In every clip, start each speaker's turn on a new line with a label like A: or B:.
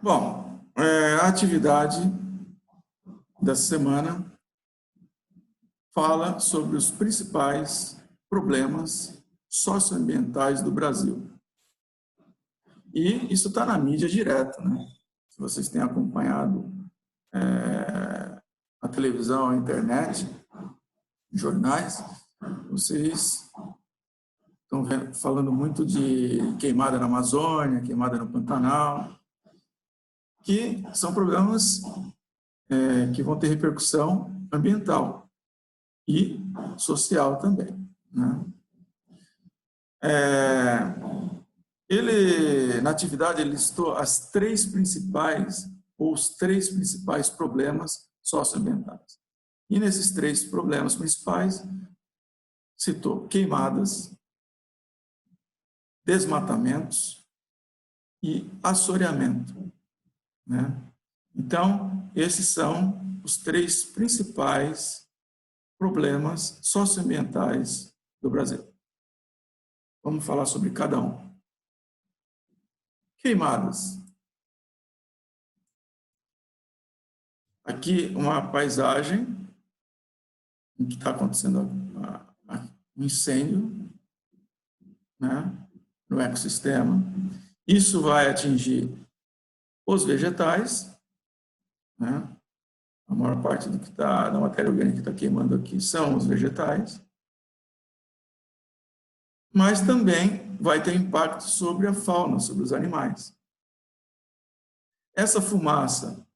A: Bom, a atividade dessa semana fala sobre os principais problemas socioambientais do Brasil. E isso está na mídia direta, né? Se vocês têm acompanhado a televisão, a internet, jornais, vocês estão falando muito de queimada na Amazônia, queimada no Pantanal, que são problemas que vão ter repercussão ambiental e social também, né? Na atividade, ele listou os três principais problemas socioambientais. E nesses três problemas principais, citou queimadas, desmatamentos e assoreamento, né? Então, esses são os três principais problemas socioambientais do Brasil. Vamos falar sobre cada um. Queimadas. Aqui uma paisagem em que está acontecendo um incêndio, né, no ecossistema. Isso vai atingir os vegetais, né? A maior parte do que está da matéria orgânica que está queimando aqui são os vegetais. Mas também vai ter impacto sobre a fauna, sobre os animais. Essa fumaça,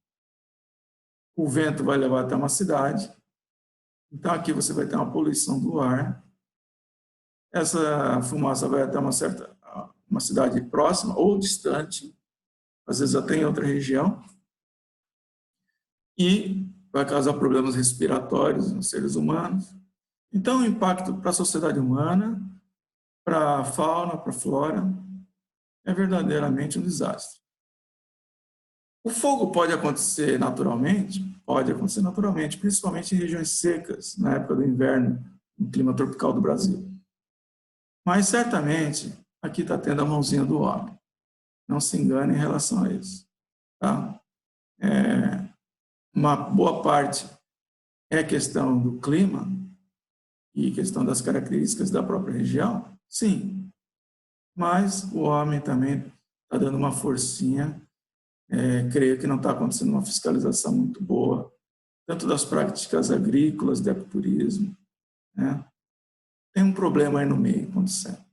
A: o vento vai levar até uma cidade. Então, aqui você vai ter uma poluição do ar. Essa fumaça vai até uma cidade próxima ou distante, às vezes até em outra região, e vai causar problemas respiratórios nos seres humanos. Então, o impacto para a sociedade humana, para a fauna, para a flora, é verdadeiramente um desastre. O fogo pode acontecer naturalmente? Pode acontecer naturalmente, principalmente em regiões secas, na época do inverno, no clima tropical do Brasil. Mas, certamente, aqui está tendo a mãozinha do homem. Não se engane em relação a isso. Tá? Uma boa parte é questão do clima e questão das características da própria região, sim. Mas o homem também está dando uma forcinha. Creio que não está acontecendo uma fiscalização muito boa, tanto das práticas agrícolas, de ecoturismo, né? Tem um problema aí no meio acontecendo.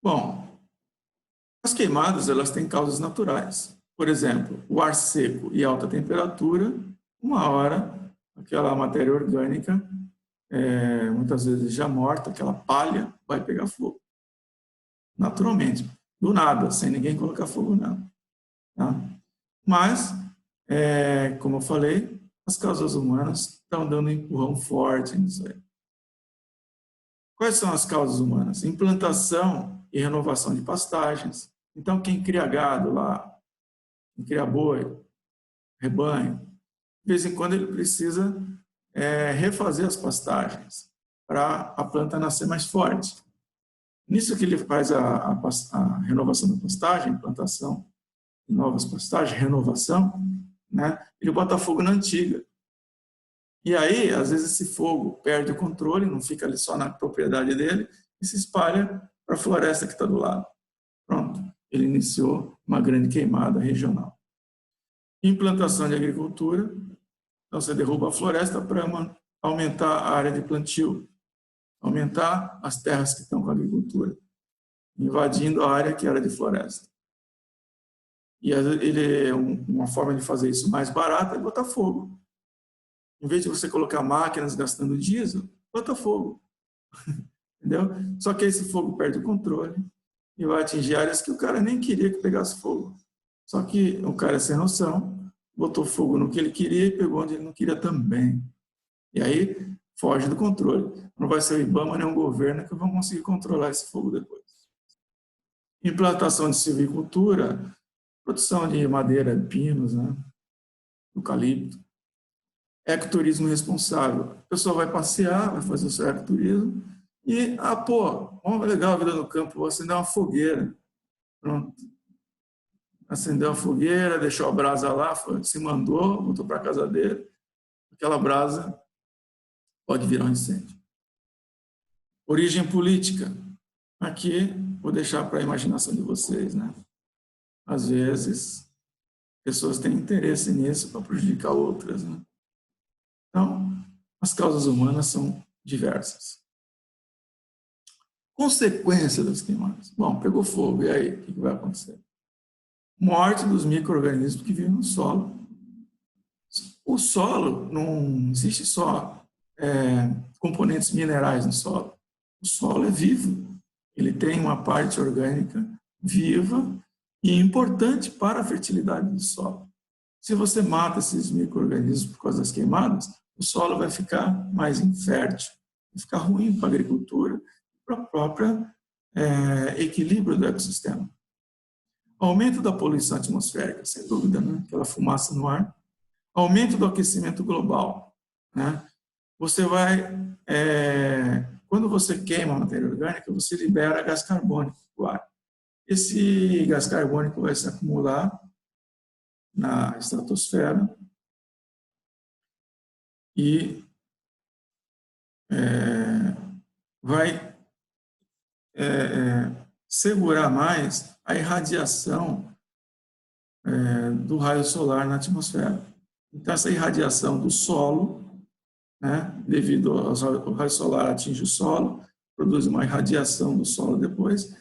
A: Bom, as queimadas, elas têm causas naturais. Por exemplo, o ar seco e alta temperatura, uma hora, aquela matéria orgânica, muitas vezes já morta, aquela palha, vai pegar fogo. Naturalmente, do nada, sem ninguém colocar fogo nela. Tá? Mas, como eu falei, as causas humanas estão dando um empurrão forte nisso aí. Quais são as causas humanas? Implantação e renovação de pastagens. Então, quem cria gado lá, quem cria boi, rebanho, de vez em quando ele precisa refazer as pastagens para a planta nascer mais forte. Nisso que ele faz a renovação da pastagem, implantação de novas pastagens, renovação, né? Ele bota fogo na antiga. E aí, às vezes, esse fogo perde o controle, não fica ali só na propriedade dele, e se espalha para a floresta que está do lado. Pronto, ele iniciou uma grande queimada regional. Implantação de agricultura, então você derruba a floresta para aumentar a área de plantio, aumentar as terras que estão com a agricultura, invadindo a área que era de floresta. E uma forma de fazer isso mais barata é botar fogo. Em vez de você colocar máquinas gastando diesel, bota fogo. Entendeu? Só que esse fogo perde o controle e vai atingir áreas que o cara nem queria que pegasse fogo. Só que o cara, sem noção, botou fogo no que ele queria e pegou onde ele não queria também. E aí foge do controle. Não vai ser o IBAMA nem o governo que vão conseguir controlar esse fogo depois. Implantação de silvicultura, produção de madeira, de pinos, né? Eucalipto. Ecoturismo responsável. A pessoa vai passear, vai fazer o seu ecoturismo, E, pô, legal a vida no campo, vou acender uma fogueira. Pronto. Acendeu a fogueira, deixou a brasa lá, se mandou, voltou para a casa dele. Aquela brasa pode virar um incêndio. Origem política. Aqui, vou deixar para a imaginação de vocês, né? Às vezes, pessoas têm interesse nisso para prejudicar outras, né? Então, as causas humanas são diversas. Consequência das queimadas. Bom, pegou fogo, e aí, o que vai acontecer? Morte dos micro-organismos que vivem no solo. O solo, não existe só componentes minerais no solo. O solo é vivo. Ele tem uma parte orgânica viva e importante para a fertilidade do solo. Se você mata esses micro-organismos por causa das queimadas, o solo vai ficar mais infértil, vai ficar ruim para a agricultura, para o próprio equilíbrio do ecossistema. Aumento da poluição atmosférica, sem dúvida, né? Aquela fumaça no ar. Aumento do aquecimento global, né? Você vai, quando você queima a matéria orgânica, você libera gás carbônico do ar. Esse gás carbônico vai se acumular na estratosfera e vai segurar mais a irradiação do raio solar na atmosfera. Então, essa irradiação do solo, né, devido ao raio solar atinge o solo, produz uma irradiação do solo depois.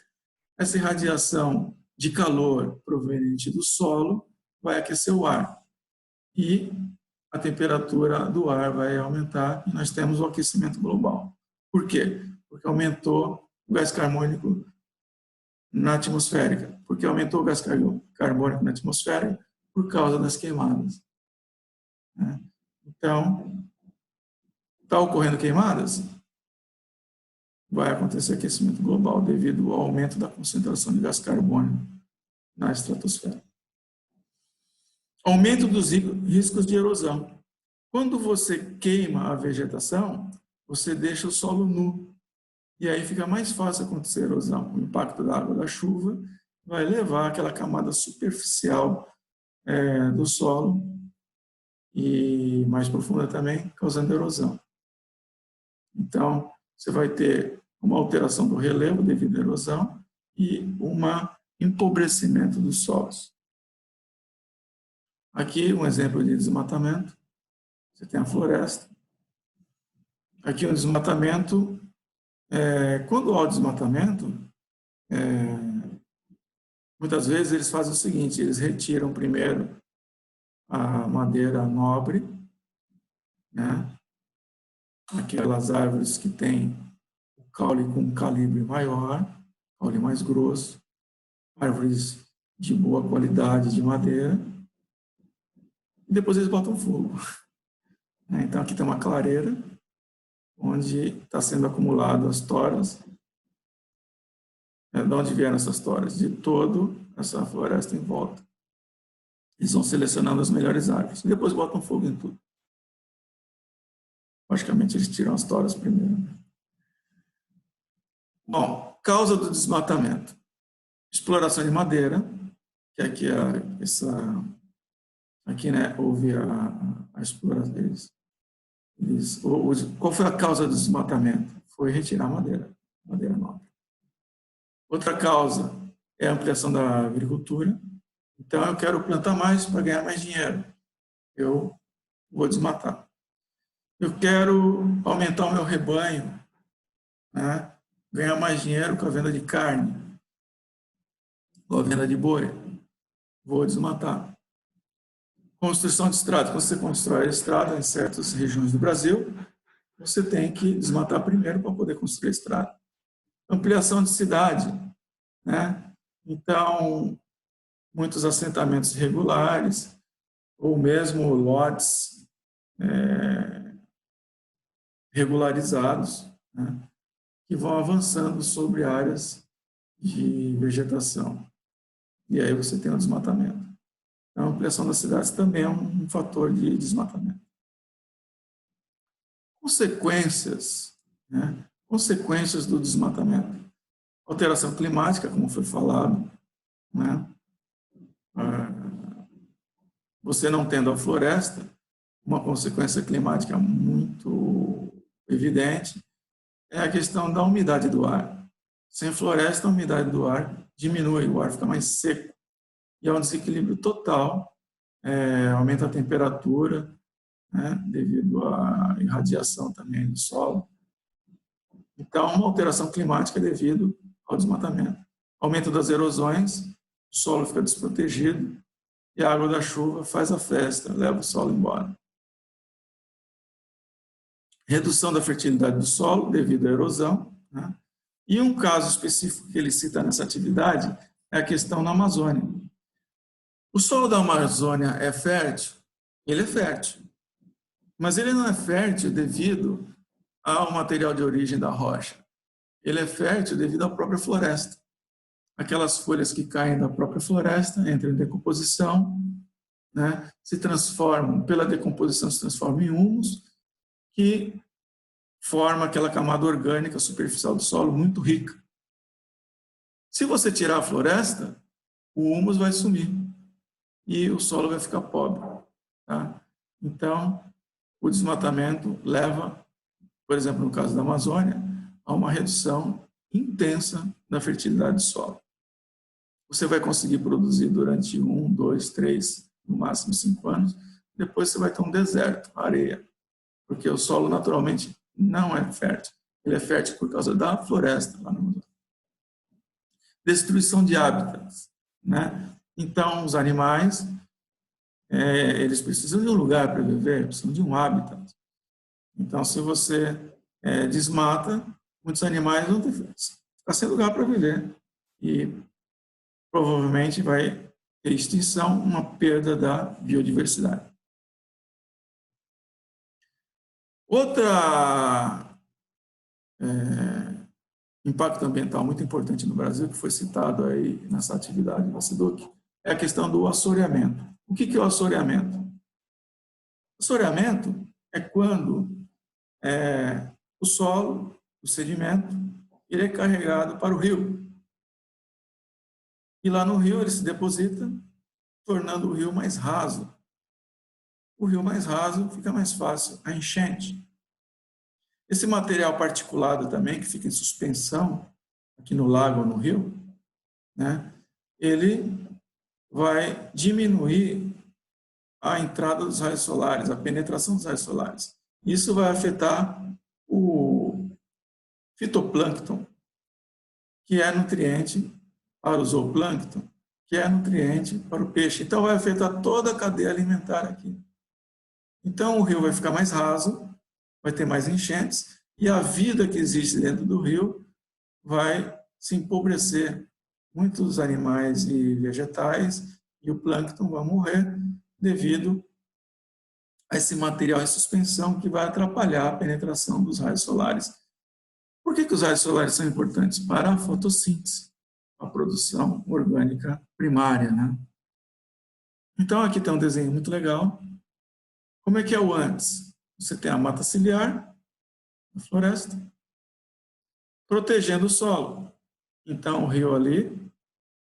A: Essa irradiação de calor proveniente do solo vai aquecer o ar e a temperatura do ar vai aumentar e nós temos o aquecimento global. Por quê? Porque aumentou o gás carbônico na atmosférica. Porque aumentou o gás carbônico na atmosfera por causa das queimadas. Então, está ocorrendo queimadas? Vai acontecer aquecimento global devido ao aumento da concentração de gás carbônico na estratosfera. Aumento dos riscos de erosão. Quando você queima a vegetação, você deixa o solo nu. E aí fica mais fácil acontecer erosão. O impacto da água da chuva vai levar aquela camada superficial do solo e mais profunda também, causando erosão. Então, você vai ter uma alteração do relevo devido à erosão e um empobrecimento dos solos. Aqui um exemplo de desmatamento. Você tem a floresta. Aqui um desmatamento. Quando há o desmatamento, muitas vezes eles fazem o seguinte, eles retiram primeiro a madeira nobre, né? Aquelas árvores que têm o caule com um calibre maior, caule mais grosso, árvores de boa qualidade de madeira, e depois eles botam fogo. Então aqui tem uma clareira, onde está sendo acumulado as toras. De onde vieram essas toras? De toda essa floresta em volta. Eles vão selecionando as melhores árvores. E depois botam fogo em tudo. Logicamente, eles tiram as toras primeiro. Bom, causa do desmatamento. Exploração de madeira, que aqui aqui, né, houve a exploração deles. Qual foi a causa do desmatamento? Foi retirar madeira nobre. Outra causa é a ampliação da agricultura. Então, eu quero plantar mais para ganhar mais dinheiro. Eu vou desmatar. Eu quero aumentar o meu rebanho, né? Ganhar mais dinheiro com a venda de carne, ou a venda de boi. Vou desmatar. Construção de estrada. Quando você constrói a estrada em certas regiões do Brasil, você tem que desmatar primeiro para poder construir a estrada. Ampliação de cidade, né? Então, muitos assentamentos irregulares, ou mesmo lotes regularizados, né? Que vão avançando sobre áreas de vegetação. E aí você tem o desmatamento. Então, a ampliação das cidades também é um fator de desmatamento. Consequências, né? Consequências do desmatamento. Alteração climática, como foi falado, né? Você não tendo a floresta, uma consequência climática muito evidente é a questão da umidade do ar. Sem floresta, a umidade do ar diminui, o ar fica mais seco. E há um desequilíbrio total, aumenta a temperatura, né, devido à irradiação também do solo. Então, uma alteração climática devido ao desmatamento. Aumento das erosões, o solo fica desprotegido e a água da chuva faz a festa, leva o solo embora. Redução da fertilidade do solo devido à erosão, né? E um caso específico que ele cita nessa atividade é a questão na Amazônia. O solo da Amazônia é fértil? Ele é fértil. Mas ele não é fértil devido ao material de origem da rocha. Ele é fértil devido à própria floresta. Aquelas folhas que caem da própria floresta entram em decomposição, né? Se transformam, pela decomposição se transformam em humus, que forma aquela camada orgânica superficial do solo muito rica. Se você tirar a floresta, o humus vai sumir e o solo vai ficar pobre, tá? Então, o desmatamento leva, por exemplo, no caso da Amazônia, a uma redução intensa da fertilidade do solo. Você vai conseguir produzir durante 1, 2, 3, no máximo 5 anos, depois você vai ter um deserto, areia, porque o solo naturalmente não é fértil. Ele é fértil por causa da floresta lá no Amazônia. Destruição de hábitats, né? Então, os animais, eles precisam de um lugar para viver, precisam de um habitat. Então, se você desmata, muitos animais vão ficar sem lugar para viver. E provavelmente vai ter extinção, uma perda da biodiversidade. Outra impacto ambiental muito importante no Brasil, que foi citado aí nessa atividade da SEDUC, é a questão do assoreamento. O que é o assoreamento? O assoreamento é quando o solo, o sedimento, ele é carregado para o rio. E lá no rio ele se deposita, tornando o rio mais raso. O rio mais raso fica mais fácil a enchente. Esse material particulado também, que fica em suspensão aqui no lago ou no rio, né, ele vai diminuir a entrada dos raios solares, a penetração dos raios solares. Isso vai afetar o fitoplâncton, que é nutriente para o zooplâncton, que é nutriente para o peixe. Então, vai afetar toda a cadeia alimentar aqui. Então, o rio vai ficar mais raso, vai ter mais enchentes, e a vida que existe dentro do rio vai se empobrecer. Muitos animais e vegetais e o plâncton vão morrer devido a esse material em suspensão que vai atrapalhar a penetração dos raios solares. Por que os raios solares são importantes? Para a fotossíntese, a produção orgânica primária, né? Então, aqui tem um desenho muito legal. Como é que é o antes? Você tem a mata ciliar, a floresta, protegendo o solo. Então, o rio ali,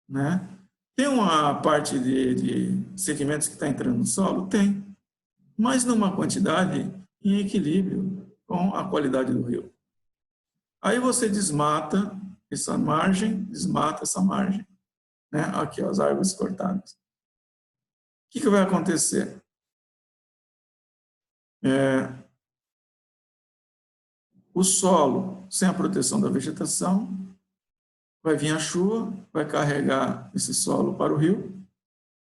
A: né? Tem uma parte de sedimentos que está entrando no solo? Tem. Mas numa quantidade em equilíbrio com a qualidade do rio. Aí você desmata essa margem, desmata essa margem. Né? Aqui, ó, as árvores cortadas. O que vai acontecer? O solo, sem a proteção da vegetação, vai vir a chuva, vai carregar esse solo para o rio,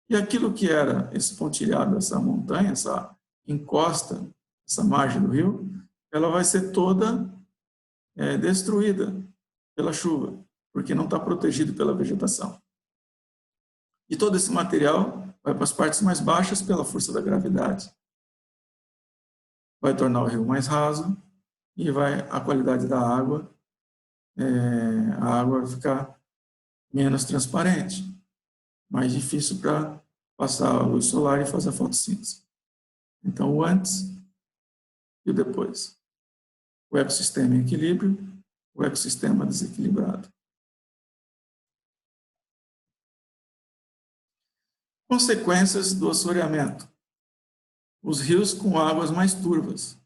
A: e aquilo que era esse pontilhado, essa montanha, essa encosta, essa margem do rio, ela vai ser toda destruída pela chuva, porque não está protegido pela vegetação. E todo esse material vai para as partes mais baixas pela força da gravidade. Vai tornar o rio mais raso e a qualidade da água, a água vai ficar menos transparente, mais difícil para passar a luz solar e fazer a fotossíntese. Então, o antes e o depois. O ecossistema em equilíbrio, o ecossistema desequilibrado. Consequências do assoreamento. Os rios com águas mais turvas,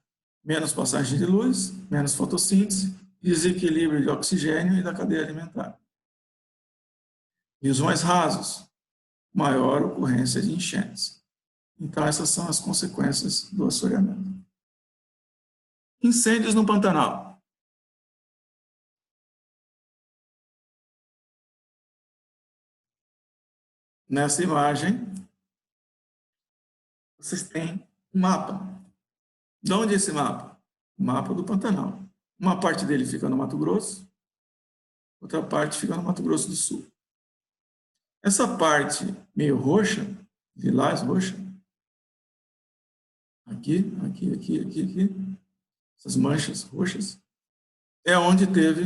A: menos passagem de luz, menos fotossíntese, desequilíbrio de oxigênio e da cadeia alimentar. Rios mais rasos, maior ocorrência de enchentes. Então, essas são as consequências do assoreamento. Incêndios no Pantanal. Nessa imagem, vocês têm um mapa. De onde é esse mapa? O mapa do Pantanal. Uma parte dele fica no Mato Grosso, outra parte fica no Mato Grosso do Sul. Essa parte meio roxa, lilás roxa, aqui, essas manchas roxas, é onde teve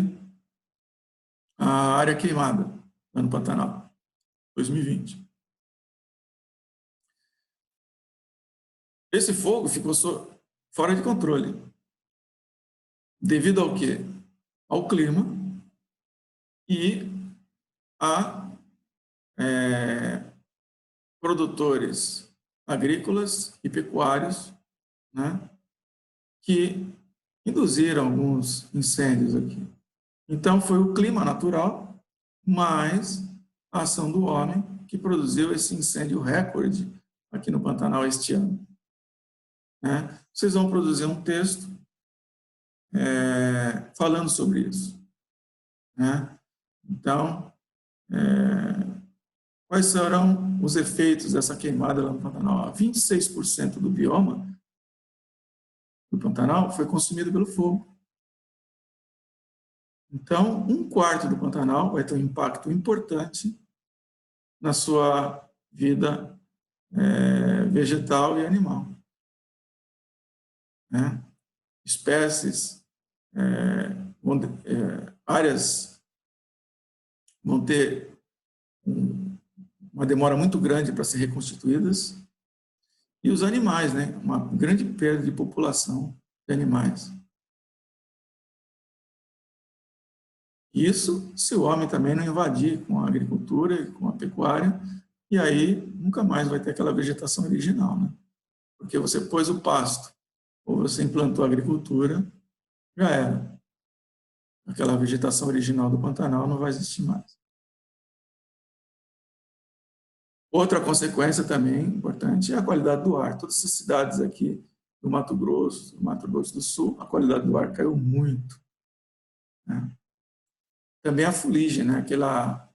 A: a área queimada, lá no Pantanal, 2020. Esse fogo ficou fora de controle. Devido ao quê? Ao clima e a produtores agrícolas e pecuários, né, que induziram alguns incêndios aqui. Então, foi o clima natural, mais a ação do homem que produziu esse incêndio recorde aqui no Pantanal este ano. Né? Vocês vão produzir um texto falando sobre isso. Né? Então, quais serão os efeitos dessa queimada lá no Pantanal? 26% do bioma do Pantanal foi consumido pelo fogo. Então, 1/4 do Pantanal vai ter um impacto importante na sua vida vegetal e animal. Né? Espécies, áreas vão ter uma demora muito grande para ser reconstituídas, e os animais, né? Uma grande perda de população de animais. Isso se o homem também não invadir com a agricultura e com a pecuária, e aí nunca mais vai ter aquela vegetação original, né? Porque você pôs o pasto, ou você implantou a agricultura, já era. Aquela vegetação original do Pantanal não vai existir mais. Outra consequência também importante é a qualidade do ar. Todas essas cidades aqui do Mato Grosso do Sul, a qualidade do ar caiu muito. Né? Também a fuligem, né? Aquela,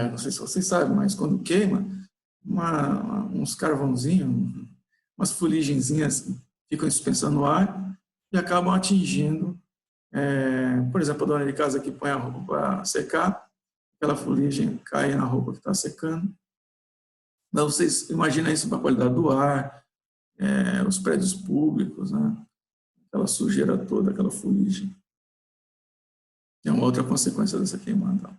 A: não sei se vocês sabem, mas quando queima, uns carvãozinhos, umas fuligenzinhas ficam em suspensão no ar e acabam atingindo, por exemplo, a dona de casa que põe a roupa para secar, aquela fuligem cai na roupa que está secando. Então, vocês imaginam isso para a qualidade do ar, os prédios públicos, né? Aquela sujeira toda, aquela fuligem. É uma outra consequência dessa queimada.